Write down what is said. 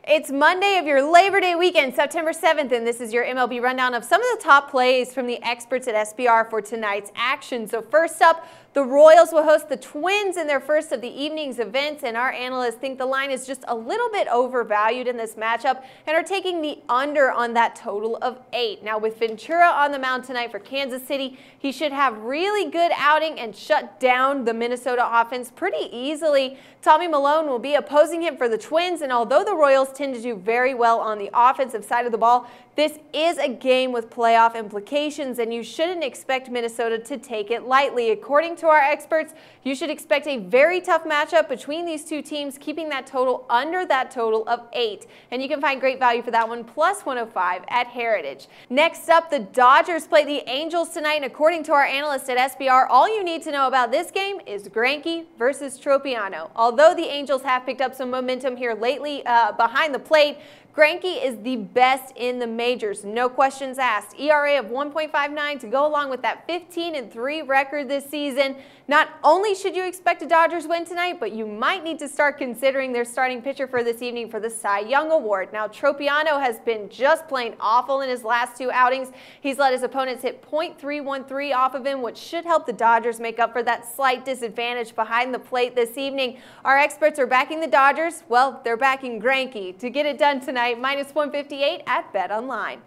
It's Monday of your Labor Day weekend, September 7th, and this is your MLB rundown of some of the top plays from the experts at SBR for tonight's action. So first up, the Royals will host the Twins in their first of the evening's events, and our analysts think the line is just a little bit overvalued in this matchup and are taking the under on that total of 8. Now with Ventura on the mound tonight for Kansas City, he should have really good outing and shut down the Minnesota offense pretty easily. Tommy Milone will be opposing him for the Twins, and although the Royals tend to do very well on the offensive side of the ball, this is a game with playoff implications, and you shouldn't expect Minnesota to take it lightly. According to our experts, you should expect a very tough matchup between these two teams, keeping that total under that total of 8. And you can find great value for that one, plus 105 at Heritage. Next up, the Dodgers play the Angels tonight, and according to our analysts at SBR, all you need to know about this game is Greinke versus Tropiano. Although the Angels have picked up some momentum here lately behind the plate, Greinke is the best in the majors, no questions asked. ERA of 1.59 to go along with that 15-3 record this season. Not only should you expect a Dodgers win tonight, but you might need to start considering their starting pitcher for this evening for the Cy Young Award. Now, Tropiano has been just plain awful in his last 2 outings. He's let his opponents hit .313 off of him, which should help the Dodgers make up for that slight disadvantage behind the plate this evening. Our experts are backing the Dodgers. Well, they're backing Greinke to get it done tonight. Minus 158 at BetOnline.